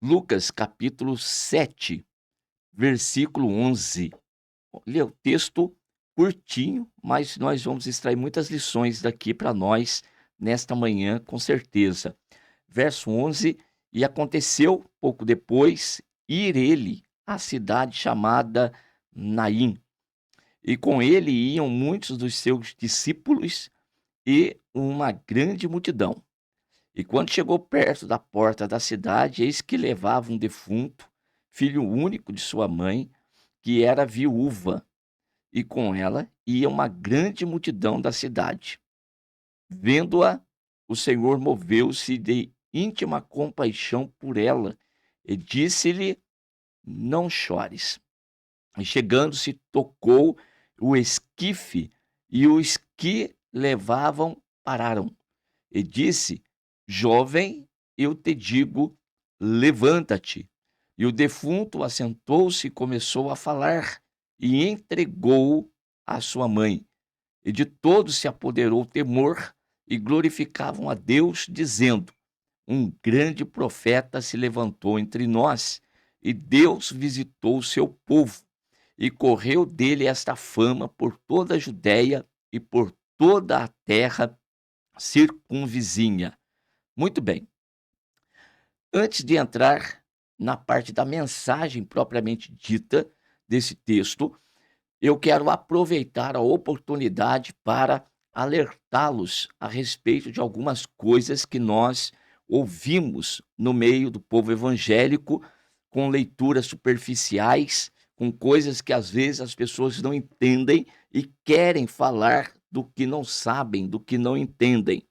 Lucas capítulo 7, versículo 11. Olha, o texto curtinho, mas nós vamos extrair muitas lições daqui para nós nesta manhã, com certeza. Verso 11: E aconteceu pouco depois ir ele à cidade chamada Naim, e com ele iam muitos dos seus discípulos e uma grande multidão. E quando chegou perto da porta da cidade, eis que levava um defunto, filho único de sua mãe, que era viúva, e com ela ia uma grande multidão da cidade. Vendo-a, o Senhor moveu-se de íntima compaixão por ela e disse-lhe: Não chores. E chegando-se, tocou o esquife, e os que levavam pararam. E disse: Jovem, eu te digo, levanta-te. E o defunto assentou-se e começou a falar, e entregou-o à sua mãe. E de todos se apoderou o temor, e glorificavam a Deus, dizendo: Um grande profeta se levantou entre nós, e Deus visitou o seu povo. E correu dele esta fama por toda a Judéia e por toda a terra circunvizinha. Muito bem. Antes de entrar na parte da mensagem propriamente dita desse texto, eu quero aproveitar a oportunidade para alertá-los a respeito de algumas coisas que nós ouvimos no meio do povo evangélico, com leituras superficiais, com coisas que às vezes as pessoas não entendem e querem falar do que não sabem, do que não entendem.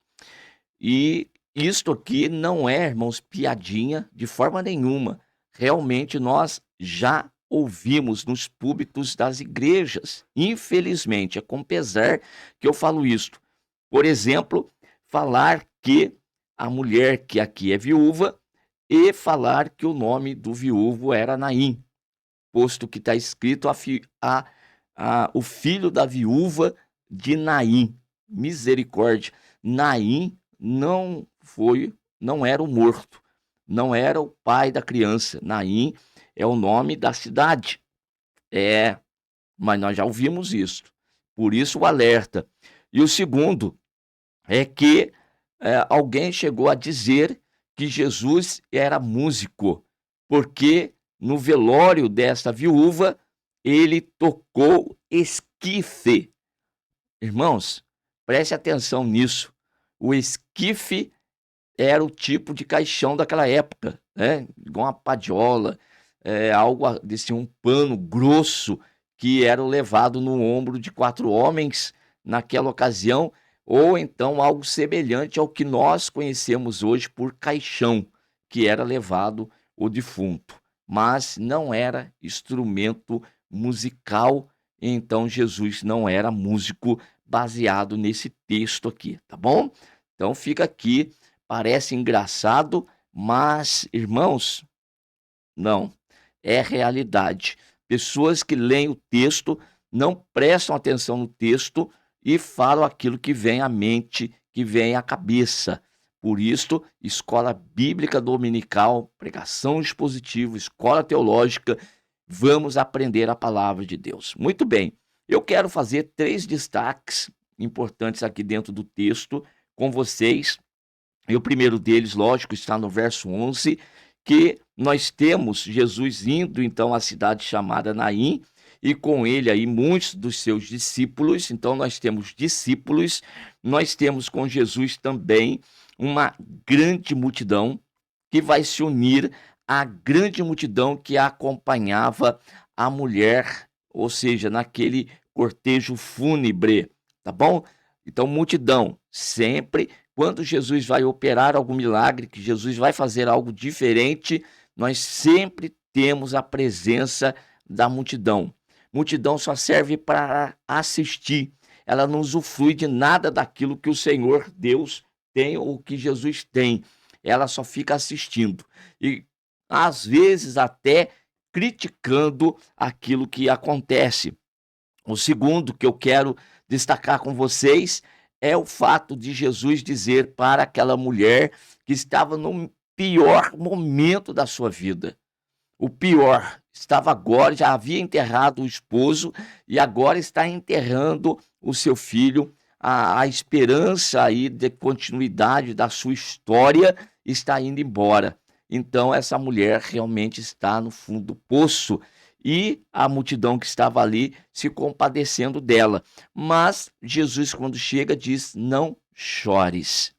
E isto aqui não é, irmãos, piadinha de forma nenhuma. Realmente nós já ouvimos nos púlpitos das igrejas. Infelizmente, é com pesar que eu falo isto. Por exemplo, falar que a mulher que aqui é viúva e falar que o nome do viúvo era Naim, posto que está escrito o filho da viúva de Naim. Misericórdia. Naim não era o morto, não era o pai da criança. Naim é o nome da cidade. É, mas nós já ouvimos isso. Por isso o alerta. E o segundo é que alguém chegou a dizer que Jesus era músico, porque no velório desta viúva ele tocou esquife. Irmãos, preste atenção nisso. O esquife era o tipo de caixão daquela época, né? Igual uma padiola, algo desse, um pano grosso que era levado no ombro de 4 homens naquela ocasião, ou então algo semelhante ao que nós conhecemos hoje por caixão, que era levado o defunto, mas não era instrumento musical, então Jesus não era músico baseado nesse texto aqui, tá bom? Então fica aqui. Parece engraçado, mas, irmãos, não, é realidade. Pessoas que leem o texto não prestam atenção no texto e falam aquilo que vem à mente, que vem à cabeça. Por isso, escola bíblica dominical, pregação expositiva, escola teológica, vamos aprender a palavra de Deus. Muito bem, eu quero fazer 3 destaques importantes aqui dentro do texto com vocês. E o primeiro deles, lógico, está no verso 11, que nós temos Jesus indo então à cidade chamada Naim, e com ele aí muitos dos seus discípulos. Então nós temos discípulos, nós temos com Jesus também uma grande multidão que vai se unir à grande multidão que acompanhava a mulher, ou seja, naquele cortejo fúnebre, tá bom? Então multidão, sempre quando Jesus vai operar algum milagre, que Jesus vai fazer algo diferente, nós sempre temos a presença da multidão. Multidão só serve para assistir, ela não usufrui de nada daquilo que o Senhor Deus tem ou que Jesus tem, ela só fica assistindo e às vezes até criticando aquilo que acontece. O segundo que eu quero destacar com vocês é o fato de Jesus dizer para aquela mulher que estava pior momento da sua vida. O pior, estava agora, já havia enterrado o esposo e agora está enterrando o seu filho. A esperança aí de continuidade da sua história está indo embora. Então essa mulher realmente está no fundo do poço e a multidão que estava ali se compadecendo dela. Mas Jesus, quando chega, diz: não chores.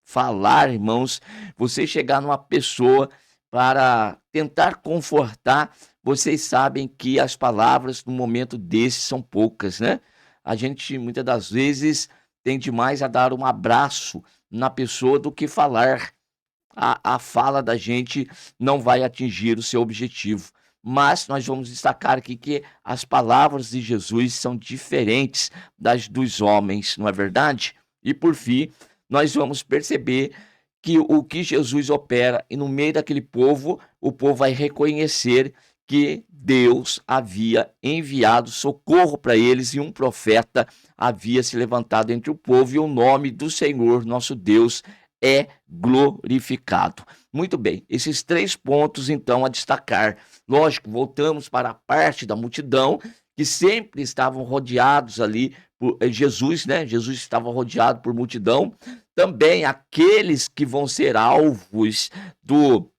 Falar, irmãos, você chegar numa pessoa para tentar confortar, vocês sabem que as palavras no momento desse são poucas, né? A gente muitas das vezes tende mais a dar um abraço na pessoa do que falar. A fala da gente não vai atingir o seu objetivo. Mas nós vamos destacar aqui que as palavras de Jesus são diferentes das dos homens, não é verdade? E por fim, nós vamos perceber que o que Jesus opera e no meio daquele povo, o povo vai reconhecer que Deus havia enviado socorro para eles e um profeta havia se levantado entre o povo e o nome do Senhor, nosso Deus, é glorificado. Muito bem, esses 3 pontos então a destacar. Lógico, voltamos para a parte da multidão que sempre estavam rodeados ali por Jesus, né? Jesus estava rodeado por multidão. Também aqueles que vão ser alvos do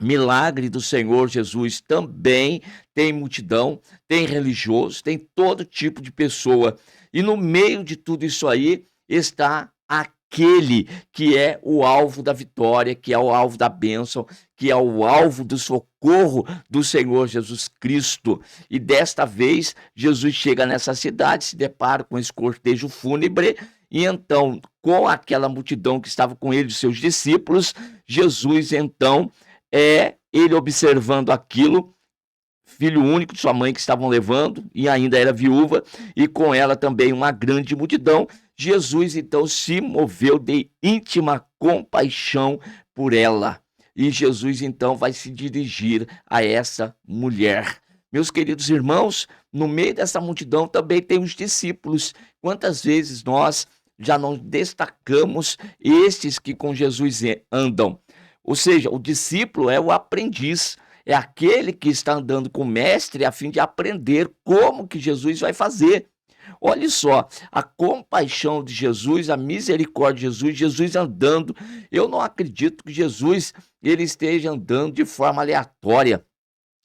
milagre do Senhor Jesus também tem multidão, tem religioso, tem todo tipo de pessoa. E no meio de tudo isso aí está aquele que é o alvo da vitória, que é o alvo da bênção, que é o alvo do socorro do Senhor Jesus Cristo. E desta vez, Jesus chega nessa cidade, se depara com esse cortejo fúnebre, e então, com aquela multidão que estava com ele, seus discípulos, Jesus, então, ele observando aquilo, filho único de sua mãe que estavam levando, e ainda era viúva, e com ela também uma grande multidão, Jesus então se moveu de íntima compaixão por ela. E Jesus então vai se dirigir a essa mulher. Meus queridos irmãos, no meio dessa multidão também tem os discípulos. Quantas vezes nós já não destacamos estes que com Jesus andam? Ou seja, o discípulo é o aprendiz, é aquele que está andando com o mestre a fim de aprender como que Jesus vai fazer. Olha só, a compaixão de Jesus, a misericórdia de Jesus, Jesus andando. Eu não acredito que Jesus ele esteja andando de forma aleatória,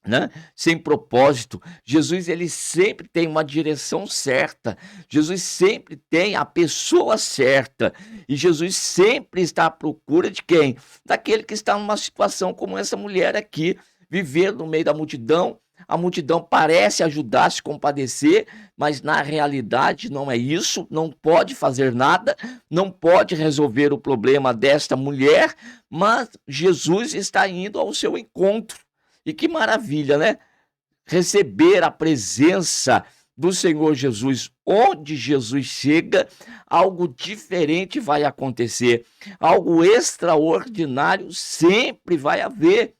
né? Sem propósito. Jesus ele sempre tem uma direção certa. Jesus sempre tem a pessoa certa. E Jesus sempre está à procura de quem? Daquele que está numa situação como essa mulher aqui, vivendo no meio da multidão. A multidão parece ajudar a se compadecer, mas na realidade não é isso, não pode fazer nada, não pode resolver o problema desta mulher, mas Jesus está indo ao seu encontro. E que maravilha, né? Receber a presença do Senhor Jesus. Onde Jesus chega, algo diferente vai acontecer, algo extraordinário sempre vai haver.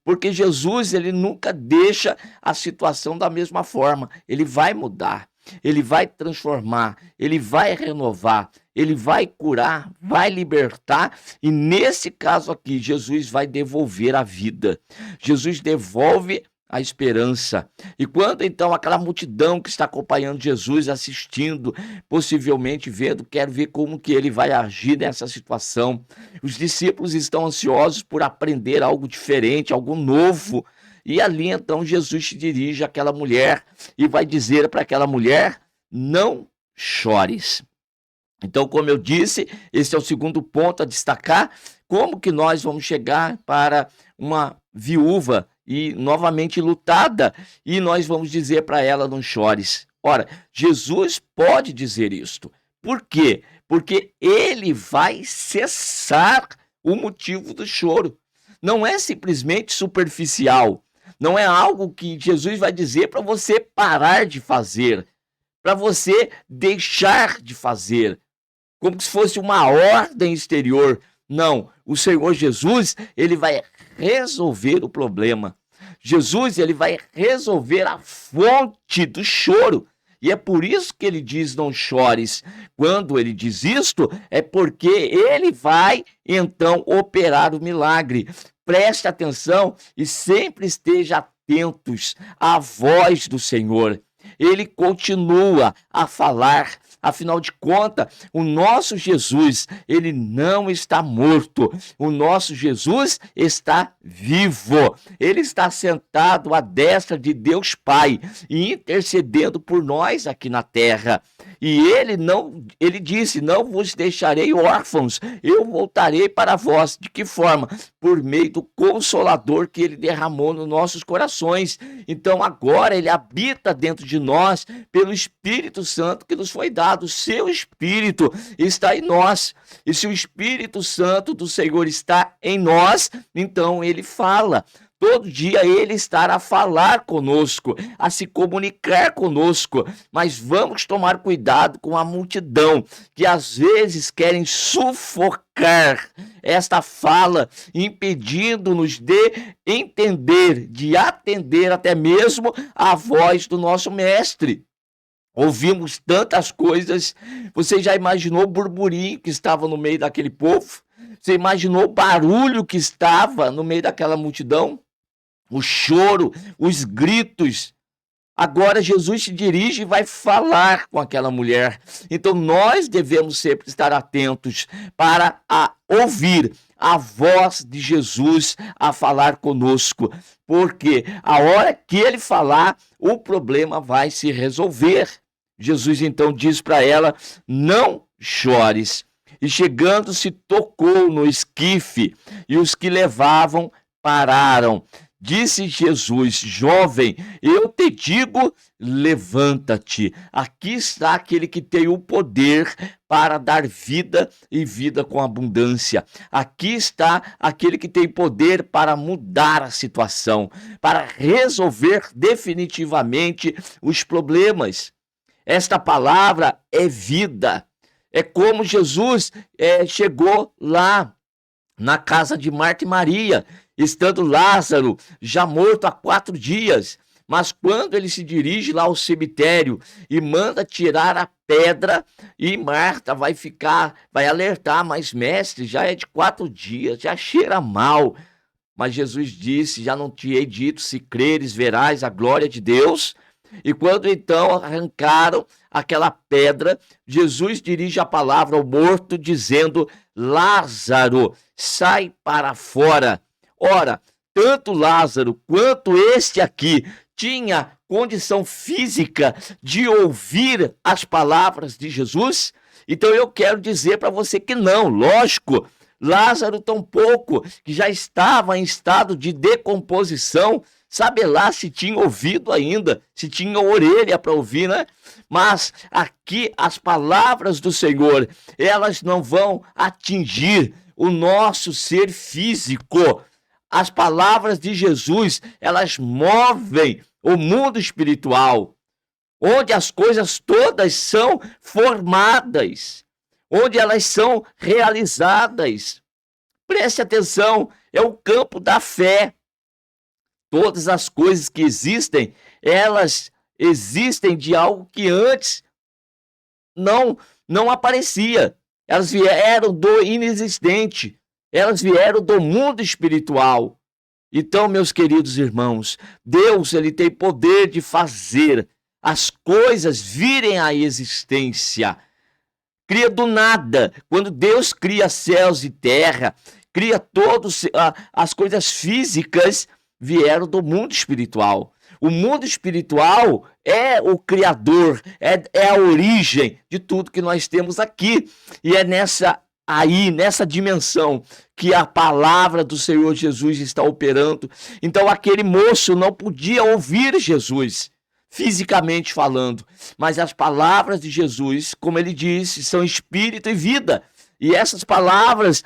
Porque Jesus, ele nunca deixa a situação da mesma forma. Ele vai mudar, ele vai transformar, ele vai renovar, ele vai curar, vai libertar. E nesse caso aqui, Jesus vai devolver a vida. Jesus devolve a esperança. E quando então aquela multidão que está acompanhando Jesus, assistindo, possivelmente vendo, quer ver como que ele vai agir nessa situação. Os discípulos estão ansiosos por aprender algo diferente, algo novo. E ali então Jesus se dirige àquela mulher e vai dizer para aquela mulher: não chores. Então, como eu disse, esse é o segundo ponto a destacar. Como que nós vamos chegar para uma viúva e novamente lutada, e nós vamos dizer para ela: não chores. Ora, Jesus pode dizer isto. Por quê? Porque ele vai cessar o motivo do choro. Não é simplesmente superficial. Não é algo que Jesus vai dizer para você parar de fazer, para você deixar de fazer, como se fosse uma ordem exterior. Não, o Senhor Jesus, ele vai resolver o problema. Jesus, ele vai resolver a fonte do choro. E é por isso que ele diz: não chores. Quando ele diz isto, é porque ele vai então operar o milagre. Preste atenção e sempre esteja atentos à voz do Senhor. Ele continua a falar. Afinal de contas, o nosso Jesus, ele não está morto. O nosso Jesus está vivo. Ele está sentado à destra de Deus Pai e intercedendo por nós aqui na terra. E ele disse: não vos deixarei órfãos, eu voltarei para vós. De que forma? Por meio do Consolador que ele derramou nos nossos corações. Então agora ele habita dentro de nós pelo Espírito Santo que nos foi dado. O seu Espírito está em nós. E se o Espírito Santo do Senhor está em nós, então ele fala. Todo dia ele estará a falar conosco, a se comunicar conosco, mas vamos tomar cuidado com a multidão, que às vezes querem sufocar esta fala, impedindo-nos de entender, de atender até mesmo a voz do nosso mestre. Ouvimos tantas coisas. Você já imaginou o burburinho que estava no meio daquele povo? Você imaginou o barulho que estava no meio daquela multidão? O choro, os gritos. Agora Jesus se dirige e vai falar com aquela mulher. Então nós devemos sempre estar atentos para ouvir a voz de Jesus a falar conosco, porque a hora que ele falar, o problema vai se resolver. Jesus então diz para ela: não chores. E chegando-se, tocou no esquife, e os que levavam pararam. Disse Jesus: jovem, eu te digo, levanta-te. Aqui está aquele que tem o poder para dar vida e vida com abundância. Aqui está aquele que tem poder para mudar a situação, para resolver definitivamente os problemas. Esta palavra é vida. É como Jesus chegou lá na casa de Marta e Maria, estando Lázaro já morto há 4 dias. Mas quando ele se dirige lá ao cemitério e manda tirar a pedra, e Marta vai alertar: mas mestre, já é de 4 dias, já cheira mal. Mas Jesus disse: já não te hei dito, se creres verás a glória de Deus? E quando então arrancaram aquela pedra, Jesus dirige a palavra ao morto, dizendo: Lázaro, sai para fora. Ora, tanto Lázaro quanto este aqui tinha condição física de ouvir as palavras de Jesus? Então eu quero dizer para você que não, lógico. Lázaro tampouco, que já estava em estado de decomposição, sabe lá se tinha ouvido ainda, se tinha orelha para ouvir, né? Mas aqui as palavras do Senhor, elas não vão atingir o nosso ser físico. As palavras de Jesus, elas movem o mundo espiritual, onde as coisas todas são formadas, onde elas são realizadas. Preste atenção, é o campo da fé. Todas as coisas que existem, elas existem de algo que antes não aparecia. Elas vieram do inexistente. Elas vieram do mundo espiritual. Então, meus queridos irmãos, Deus, ele tem poder de fazer as coisas virem à existência. Cria do nada. Quando Deus cria céus e terra, cria todas as coisas físicas, vieram do mundo espiritual. O mundo espiritual é o criador, é a origem de tudo que nós temos aqui. E é nessa dimensão que a palavra do Senhor Jesus está operando. Então aquele moço não podia ouvir Jesus, fisicamente falando, mas as palavras de Jesus, como ele disse, são espírito e vida. E essas palavras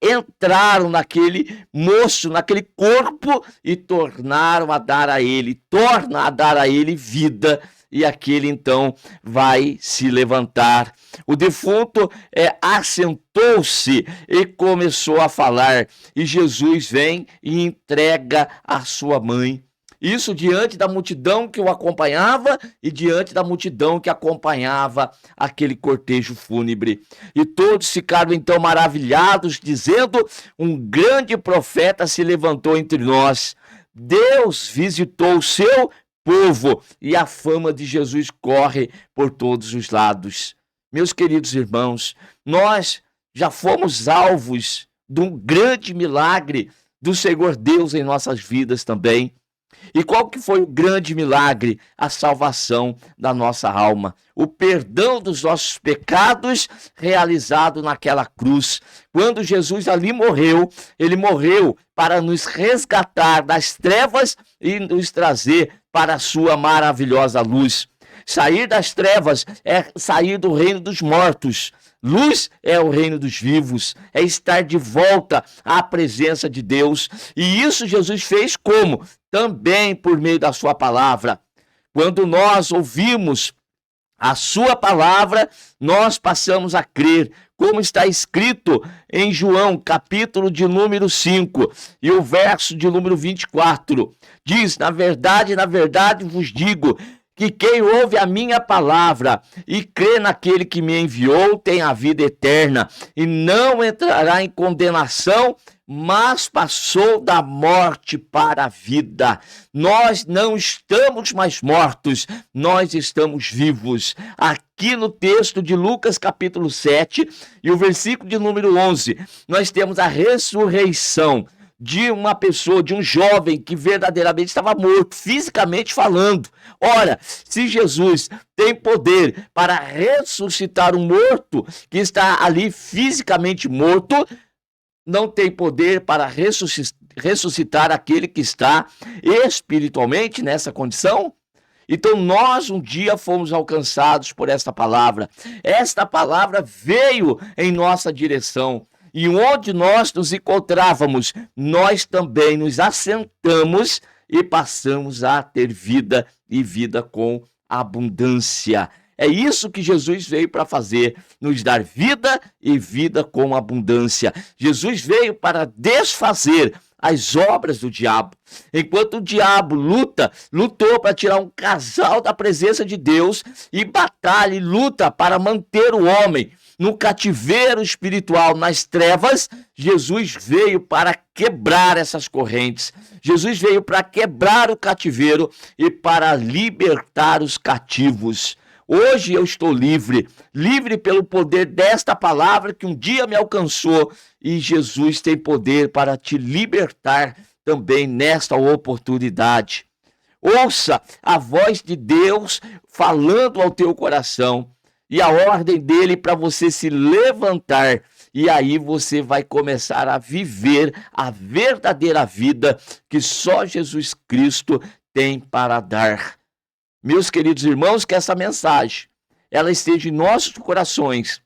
entraram naquele moço, naquele corpo, e torna a dar a ele vida. E aquele então vai se levantar. O defunto assentou-se e começou a falar. E Jesus vem e entrega a sua mãe. Isso diante da multidão que o acompanhava e diante da multidão que acompanhava aquele cortejo fúnebre. E todos ficaram então maravilhados, dizendo: um grande profeta se levantou entre nós. Deus visitou o seu povo e a fama de Jesus corre por todos os lados. Meus queridos irmãos, nós já fomos alvos de um grande milagre do Senhor Deus em nossas vidas também. E qual que foi o grande milagre? A salvação da nossa alma, o perdão dos nossos pecados realizado naquela cruz. Quando Jesus ali morreu, ele morreu para nos resgatar das trevas e nos trazer para a sua maravilhosa luz. Sair das trevas é sair do reino dos mortos. Luz é o reino dos vivos, é estar de volta à presença de Deus. E isso Jesus fez como? Também por meio da sua palavra. Quando nós ouvimos a sua palavra, nós passamos a crer, como está escrito em João, capítulo de número 5, e o verso de número 24. Diz: na verdade vos digo, que quem ouve a minha palavra e crê naquele que me enviou tem a vida eterna e não entrará em condenação, mas passou da morte para a vida. Nós não estamos mais mortos, nós estamos vivos. Aqui no texto de Lucas capítulo 7 e o versículo de número 11, nós temos a ressurreição de uma pessoa, de um jovem que verdadeiramente estava morto, fisicamente falando. Ora, se Jesus tem poder para ressuscitar um morto que está ali fisicamente morto, não tem poder para ressuscitar aquele que está espiritualmente nessa condição? Então nós um dia fomos alcançados por esta palavra. Esta palavra veio em nossa direção. E onde nós nos encontrávamos, nós também nos assentamos e passamos a ter vida e vida com abundância. É isso que Jesus veio para fazer, nos dar vida e vida com abundância. Jesus veio para desfazer as obras do diabo. Enquanto o diabo lutou para tirar um casal da presença de Deus e batalha e luta para manter o homem no cativeiro espiritual, nas trevas, Jesus veio para quebrar essas correntes. Jesus veio para quebrar o cativeiro e para libertar os cativos. Hoje eu estou livre, livre pelo poder desta palavra que um dia me alcançou, e Jesus tem poder para te libertar também nesta oportunidade. Ouça a voz de Deus falando ao teu coração e a ordem dele para você se levantar, e aí você vai começar a viver a verdadeira vida que só Jesus Cristo tem para dar. Meus queridos irmãos, que essa mensagem ela esteja em nossos corações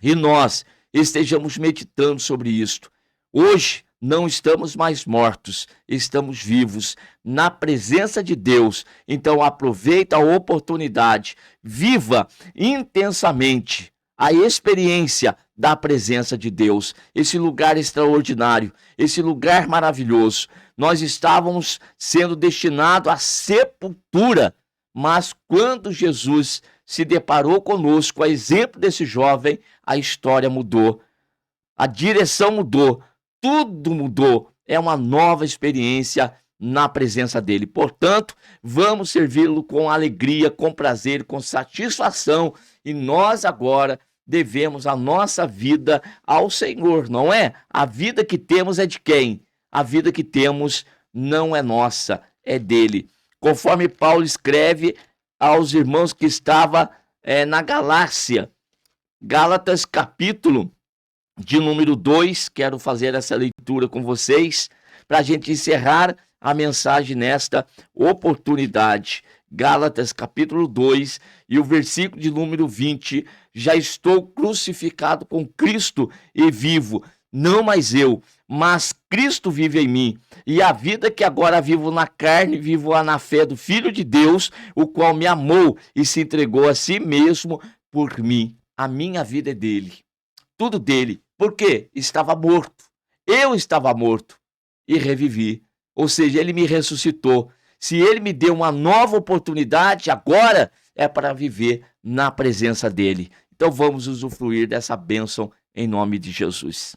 e nós estejamos meditando sobre isto. Hoje não estamos mais mortos, estamos vivos na presença de Deus. Então aproveita a oportunidade, viva intensamente a experiência da presença de Deus, esse lugar extraordinário, esse lugar maravilhoso. Nós estávamos sendo destinados à sepultura, mas quando Jesus se deparou conosco, a exemplo desse jovem, a história mudou, a direção mudou, tudo mudou. É uma nova experiência na presença dele. Portanto, vamos servi-lo com alegria, com prazer, com satisfação. E nós agora devemos a nossa vida ao Senhor, não é? A vida que temos é de quem? A vida que temos não é nossa, é dele. Conforme Paulo escreve aos irmãos que estavam na Galácia, Gálatas capítulo de número 2, quero fazer essa leitura com vocês, para a gente encerrar a mensagem nesta oportunidade. Gálatas capítulo 2 e o versículo de número 20, já estou crucificado com Cristo e vivo, não mais eu, mas Cristo vive em mim, e a vida que agora vivo na carne, vivo-a na fé do Filho de Deus, o qual me amou e se entregou a si mesmo por mim. A minha vida é dele, tudo dele. Por quê? Estava morto. Eu estava morto e revivi. Ou seja, ele me ressuscitou. Se Ele me deu uma nova oportunidade, agora é para viver na presença dEle. Então vamos usufruir dessa bênção em nome de Jesus.